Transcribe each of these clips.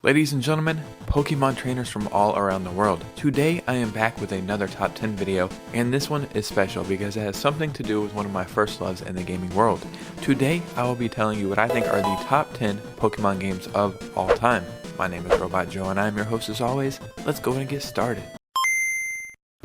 Ladies and gentlemen, Pokemon trainers from all around the world. Today I am back with another top 10 video, and this one is special because it has something to do with one of my first loves in the gaming world. Today I will be telling you what I think are the top 10 Pokemon games of all time. My name is Robot Joe and I am your host as always. Let's go and get started.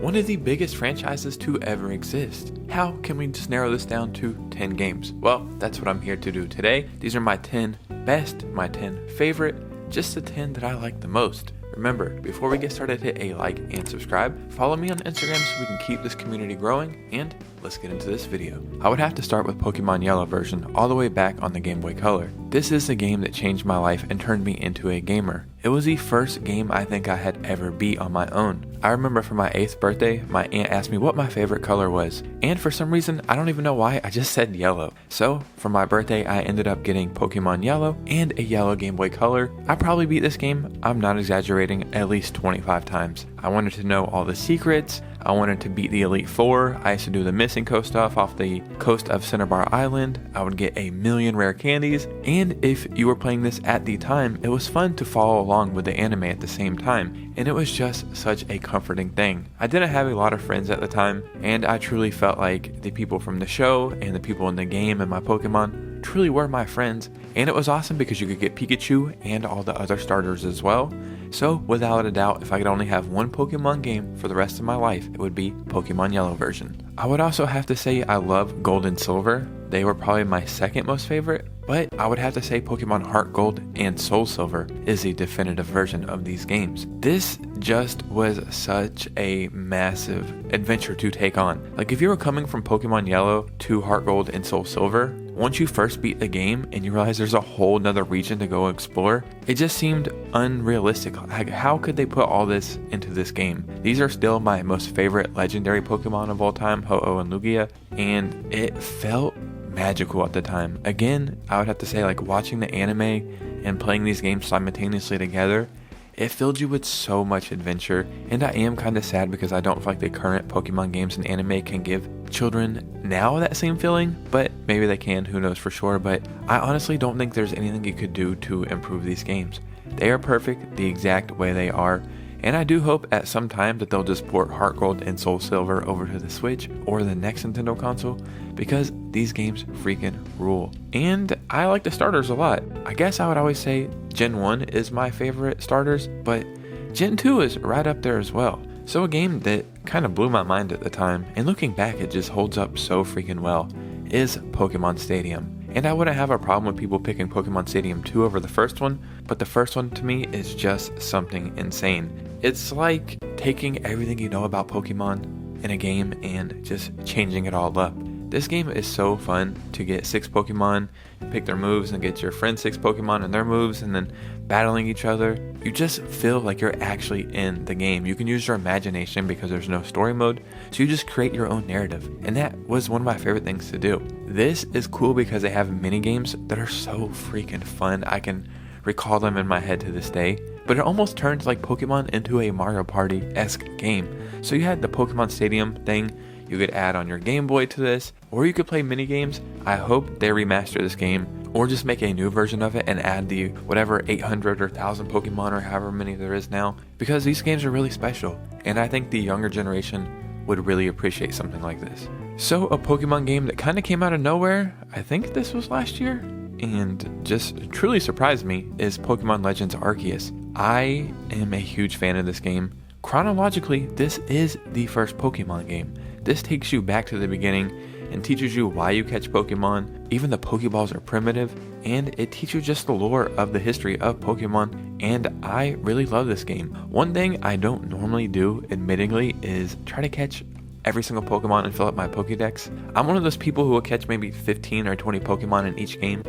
One of the biggest franchises to ever exist. How can we just narrow this down to 10 games? Well, that's what I'm here to do today. These are my 10 best, my 10 favorite, just the 10 that I like the most. Remember, before we get started, hit a like and subscribe. Follow me on Instagram so we can keep this community growing, and let's get into this video. I would have to start with Pokemon Yellow version, all the way back on the Game Boy Color. This is the game that changed my life and turned me into a gamer. It was the first game I think I had ever beat on my own. I remember for my 8th birthday, my aunt asked me what my favorite color was, and for some reason, I don't even know why, I just said yellow. So, for my birthday, I ended up getting Pokemon Yellow and a yellow Game Boy Color. I probably beat this game, I'm not exaggerating, at least 25 times. I wanted to know all the secrets, I wanted to beat the Elite Four. I used to do the Missing Coast stuff off the coast of Cinnabar Island. I would get a million rare candies, and if you were playing this at the time, it was fun to follow along with the anime at the same time, and it was just such a comforting thing. I didn't have a lot of friends at the time, and I truly felt like the people from the show and the people in the game and my Pokemon truly were my friends, and it was awesome because you could get Pikachu and all the other starters as well. So, without a doubt, if I could only have one Pokemon game for the rest of my life, it would be Pokemon Yellow version. I would also have to say I love Gold and Silver. They were probably my second most favorite, but I would have to say Pokemon HeartGold and SoulSilver is the definitive version of these games. This just was such a massive adventure to take on. Like, if you were coming from Pokemon Yellow to HeartGold and SoulSilver, once you first beat the game and you realize there's a whole nother region to go explore, it just seemed unrealistic. Like, how could they put all this into this game? These are still my most favorite legendary Pokemon of all time, Ho-Oh and Lugia, and it felt magical at the time. Again, I would have to say, like, watching the anime and playing these games simultaneously together, it filled you with so much adventure, and I am kind of sad because I don't feel like the current Pokemon games and anime can give children now that same feeling, but maybe they can, who knows for sure. But I honestly don't think there's anything you could do to improve these games. They are perfect the exact way they are, and I do hope at some time that they'll just port HeartGold and SoulSilver over to the Switch or the next Nintendo console, because these games freaking rule. And I like the starters a lot. I guess I would always say Gen 1 is my favorite starters, but Gen 2 is right up there as well. So a game that kind of blew my mind at the time, and looking back it just holds up so freaking well, is Pokémon Stadium. And I wouldn't have a problem with people picking Pokemon Stadium 2 over the first one, but the first one to me is just something insane. It's like taking everything you know about Pokemon in a game and just changing it all up. This game is so fun to get 6 Pokemon, pick their moves, and get your friend 6 Pokemon and their moves, and then battling each other. You just feel like you're actually in the game. You can use your imagination because there's no story mode, so you just create your own narrative, and that was one of my favorite things to do. This is cool because they have mini games that are so freaking fun. I can recall them in my head to this day, but it almost turns like Pokemon into a Mario Party-esque game. So you had the Pokemon Stadium thing, you could add on your Game Boy to this, or you could play mini games. I hope they remaster this game, or just make a new version of it and add the whatever 800 or 1000 Pokemon or however many there is now, because these games are really special, and I think the younger generation would really appreciate something like this. So a Pokemon game that kind of came out of nowhere, I think this was last year, and just truly surprised me, is Pokemon Legends Arceus. I am a huge fan of this game. Chronologically, this is the first Pokemon game. This takes you back to the beginning and teaches you why you catch Pokemon. Even the Pokeballs are primitive, and it teaches you just the lore of the history of Pokemon, and I really love this game. One thing I don't normally do, admittingly, is try to catch every single Pokemon and fill up my Pokédex. I'm one of those people who will catch maybe 15 or 20 Pokemon in each game,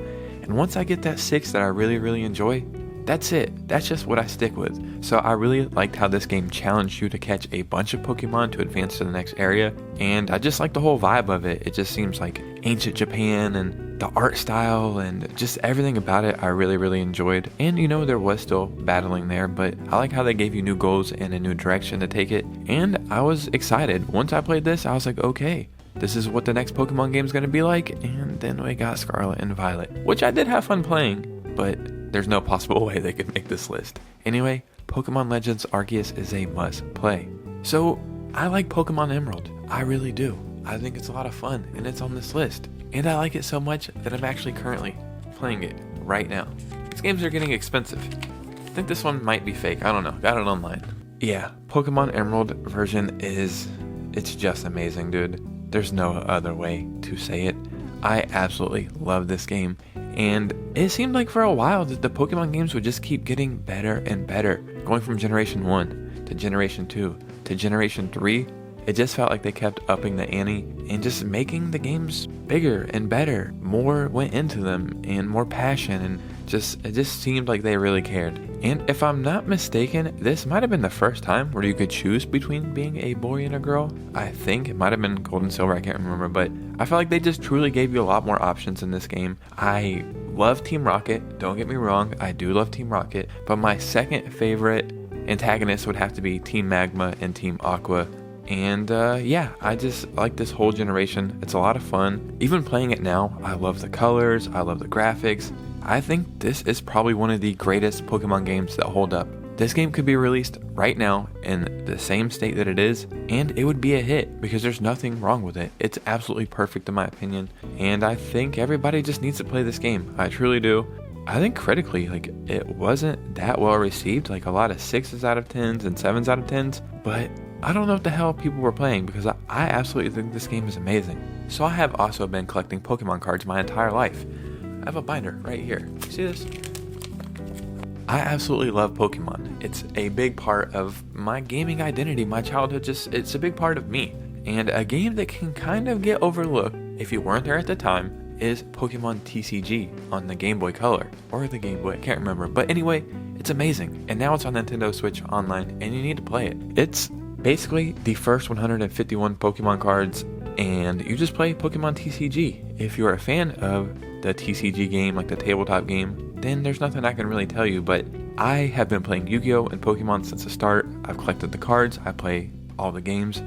and once I get that 6 that I really enjoy, that's it. That's just what I stick with. So I really liked how this game challenged you to catch a bunch of Pokemon to advance to the next area, and I just like the whole vibe of it. It just seems like ancient Japan, and the art style and just everything about it I really enjoyed. And you know, there was still battling there, but I like how they gave you new goals and a new direction to take it, and I was excited. Once I played this, I was like, okay, this is what the next Pokemon game is going to be like. And then we got Scarlet and Violet, which I did have fun playing, but there's no possible way they could make this list. Anyway, Pokemon Legends Arceus is a must play. So I like Pokemon Emerald, I really do. I think it's a lot of fun and it's on this list. And I like it so much that I'm actually currently playing it right now. These games are getting expensive. I think this one might be fake, I don't know, got it online. Yeah, Pokemon Emerald version it's just amazing, dude. There's no other way to say it. I absolutely love this game, and it seemed like for a while that the Pokemon games would just keep getting better and better, going from Generation 1 to Generation 2 to Generation 3. It just felt like they kept upping the ante and just making the games bigger and better. More went into them and more passion, and it just seemed like they really cared. And if I'm not mistaken, this might have been the first time where you could choose between being a boy and a girl. I think it might have been Gold and Silver, I can't remember, but I felt like they just truly gave you a lot more options in this game. I love Team Rocket, don't get me wrong, I do love Team Rocket, but my second favorite antagonist would have to be Team Magma and Team Aqua. And yeah, I just like this whole generation. It's a lot of fun. Even playing it now, I love the colors, I love the graphics. I think this is probably one of the greatest Pokemon games that hold up. This game could be released right now in the same state that it is, and it would be a hit because there's nothing wrong with it. It's absolutely perfect in my opinion, and I think everybody just needs to play this game. I truly do. I think critically, like, it wasn't that well received, like a lot of 6s out of 10s and 7s out of 10s, but I don't know what the hell people were playing because I absolutely think this game is amazing. So I have also been collecting Pokemon cards my entire life. I have a binder right here. See this? I absolutely love Pokemon. It's a big part of my gaming identity, my childhood, it's a big part of me. And a game that can kind of get overlooked if you weren't there at the time is Pokemon TCG on the Game Boy Color, or the Game Boy, I can't remember. But anyway, it's amazing. And now it's on Nintendo Switch Online, and you need to play it. It's basically the first 151 Pokemon cards, and you just play Pokemon TCG. If you're a fan of the TCG game, like the tabletop game, then there's nothing I can really tell you, but I have been playing Yu-Gi-Oh! And Pokemon since the start. I've collected the cards, I play all the games.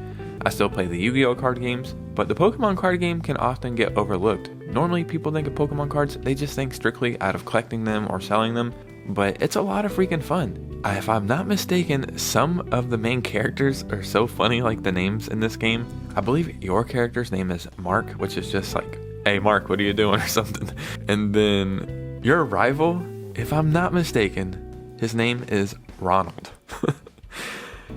I still play the Yu-Gi-Oh! Card games, but the Pokemon card game can often get overlooked. Normally people think of Pokemon cards, they just think strictly out of collecting them or selling them, but it's a lot of freaking fun. If I'm not mistaken, some of the main characters are so funny, like the names in this game. I believe your character's name is Mark, which is just like, hey Mark, what are you doing, or something. And then your rival, if I'm not mistaken, his name is Ronald.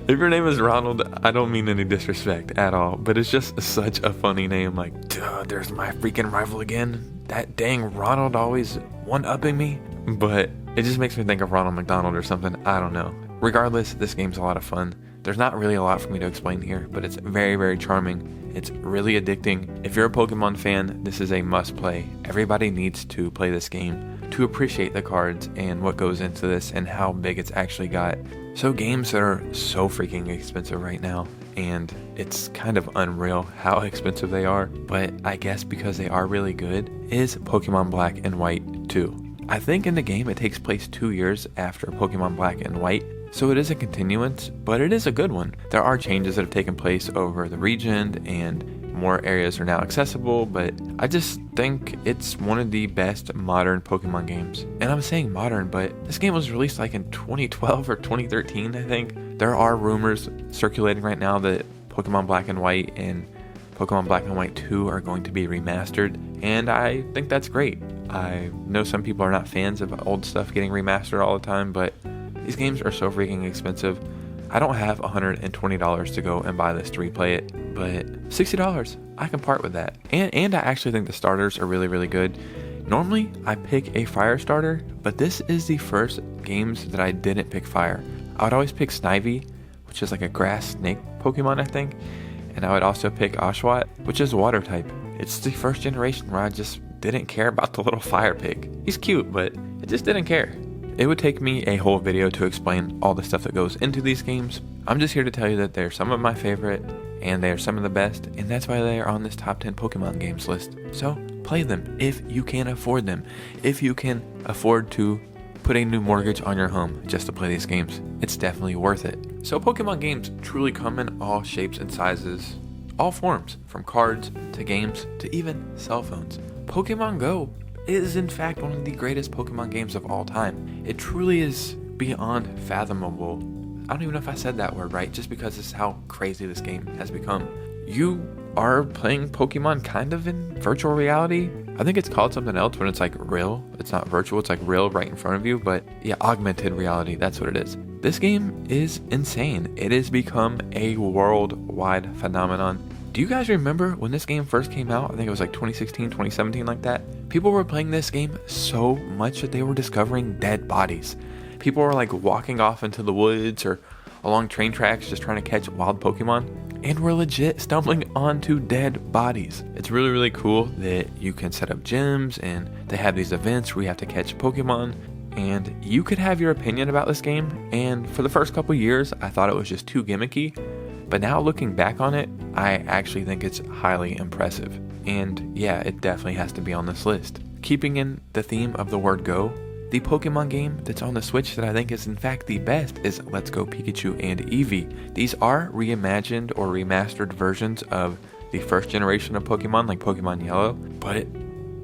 If your name is Ronald, I don't mean any disrespect at all, but it's just such a funny name, like, duh, there's my freaking rival again. That dang Ronald always one-upping me. But it just makes me think of Ronald McDonald or something, I don't know. Regardless, this game's a lot of fun. There's not really a lot for me to explain here, but it's very, very charming. It's really addicting. If you're a Pokemon fan, this is a must play. Everybody needs to play this game to appreciate the cards and what goes into this and how big it's actually got. So games that are so freaking expensive right now, and it's kind of unreal how expensive they are, but I guess because they are really good, is Pokemon Black and White 2. I think in the game it takes place 2 years after Pokemon Black and White, so it is a continuance, but it is a good one. There are changes that have taken place over the region, and more areas are now accessible, but I just think it's one of the best modern Pokemon games. And I'm saying modern, but this game was released like in 2012 or 2013, I think. There are rumors circulating right now that Pokemon Black and White and Pokemon Black and White 2 are going to be remastered, and I think that's great. I know some people are not fans of old stuff getting remastered all the time, but these games are so freaking expensive. I don't have $120 to go and buy this to replay it, but $60, I can part with that. And I actually think the starters are really, really good. Normally, I pick a fire starter, but this is the first games that I didn't pick fire. I would always pick Snivy, which is like a grass snake Pokemon, I think. And I would also pick Oshawott, which is water type. It's the first generation where I just didn't care about the little fire pig. He's cute, but I just didn't care. It would take me a whole video to explain all the stuff that goes into these games. I'm just here to tell you that they're some of my favorite, and they are some of the best, and that's why they are on this top 10 Pokemon games list. So play them if you can afford them. If you can afford to put a new mortgage on your home just to play these games, it's definitely worth it. So Pokemon games truly come in all shapes and sizes, all forms, from cards to games to even cell phones. Pokemon Go is in fact one of the greatest Pokemon games of all time. It truly is beyond fathomable. I don't even know if I said that word right, just because it's how crazy this game has become. You are playing Pokemon kind of in virtual reality. I think it's called something else when it's like real. It's not virtual, it's like real right in front of you, but yeah, augmented reality, that's what it is. This game is insane. It has become a worldwide phenomenon. Do you guys remember when this game first came out? I think it was like 2016, 2017, like that. People were playing this game so much that they were discovering dead bodies. People were like walking off into the woods or along train tracks just trying to catch wild Pokemon, and we're legit stumbling onto dead bodies. It's really, really cool that you can set up gyms and they have these events where you have to catch Pokemon, and you could have your opinion about this game. And for the first couple years, I thought it was just too gimmicky, but now looking back on it, I actually think it's highly impressive. And yeah, it definitely has to be on this list. Keeping in the theme of the word go, the Pokemon game that's on the Switch that I think is in fact the best is Let's Go Pikachu and Eevee. These are reimagined or remastered versions of the first generation of Pokemon, like Pokemon Yellow, but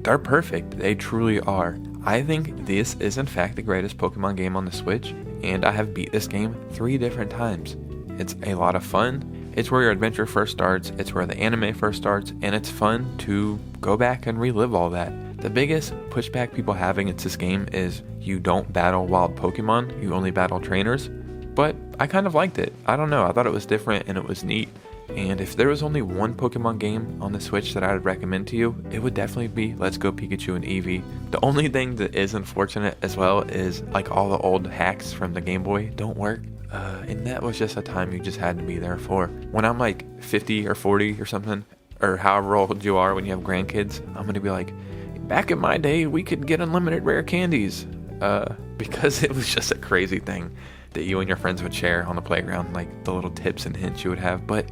they're perfect. They truly are. I think this is in fact the greatest Pokemon game on the Switch, and I have beat this game 3 different times. It's a lot of fun. It's where your adventure first starts, it's where the anime first starts, and it's fun to go back and relive all that. The biggest pushback people have against this game is you don't battle wild Pokemon, you only battle trainers, but I kind of liked it. I don't know, I thought it was different and it was neat. And if there was only one Pokemon game on the Switch that I would recommend to you, it would definitely be Let's Go Pikachu and Eevee. The only thing that is unfortunate as well is like all the old hacks from the Gameboy don't work. And that was just a time you just had to be there for. When I'm like 50 or 40 or something, or however old you are when you have grandkids, I'm going to be like, back in my day, we could get unlimited rare candies. Because it was just a crazy thing that you and your friends would share on the playground, like the little tips and hints you would have. But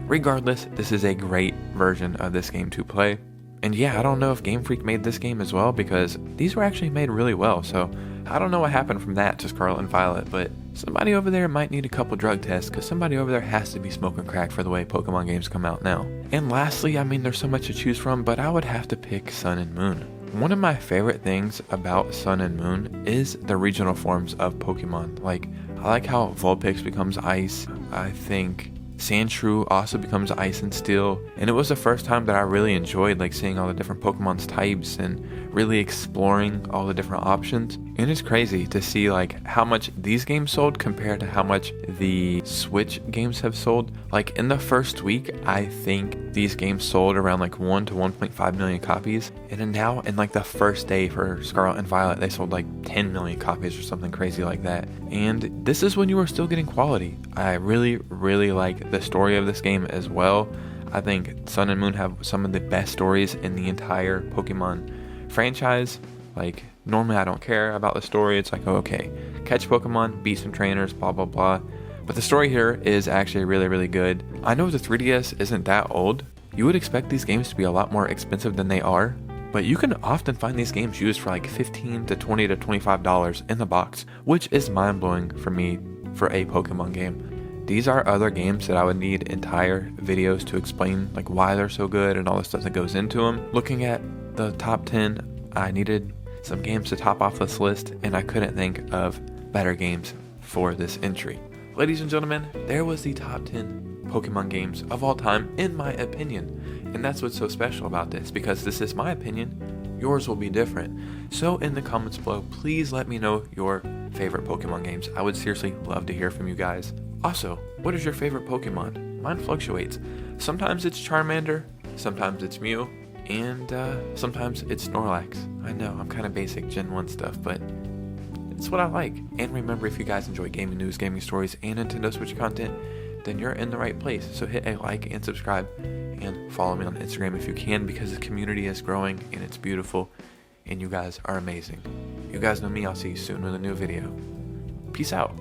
regardless, this is a great version of this game to play. And yeah, I don't know if Game Freak made this game as well, because these were actually made really well. So I don't know what happened from that to Scarlet and Violet, but somebody over there might need a couple drug tests, because somebody over there has to be smoking crack for the way Pokemon games come out now. And lastly, I mean, there's so much to choose from, but I would have to pick Sun and Moon. One of my favorite things about Sun and Moon is the regional forms of Pokemon. Like, I like how Vulpix becomes ice. I think Sandshrew also becomes ice and steel, and it was the first time that I really enjoyed like seeing all the different Pokemon's types and really exploring all the different options. And it's crazy to see like how much these games sold compared to how much the Switch games have sold. Like in the first week, I think these games sold around like 1 to 1.5 million copies, and then now in like the first day for Scarlet and Violet, they sold like 10 million copies or something crazy like that. And this is when you were still getting quality. I really, really like the story of this game as well. I think Sun and Moon have some of the best stories in the entire Pokemon franchise. Like, normally I don't care about the story. It's like, oh, okay, catch Pokemon, beat some trainers, blah, blah, blah. But the story here is actually really, really good. I know the 3DS isn't that old. You would expect these games to be a lot more expensive than they are, but you can often find these games used for like $15 to $20 to $25 in the box, which is mind-blowing for me for a Pokemon game. These are other games that I would need entire videos to explain like why they're so good and all the stuff that goes into them. Looking at the top 10, I needed some games to top off this list, and I couldn't think of better games for this entry. Ladies and gentlemen, there was the top 10 Pokemon games of all time, in my opinion. And that's what's so special about this, because this is my opinion, yours will be different. So in the comments below, please let me know your favorite Pokemon games. I would seriously love to hear from you guys. Also, what is your favorite Pokemon? Mine fluctuates. Sometimes it's Charmander, sometimes it's Mew, and sometimes it's Snorlax. I know, I'm kind of basic Gen 1 stuff, but it's what I like. And remember, if you guys enjoy gaming news, gaming stories, and Nintendo Switch content, then you're in the right place. So hit a like and subscribe, and follow me on Instagram if you can, because the community is growing and it's beautiful, and you guys are amazing. You guys know me, I'll see you soon with a new video. Peace out.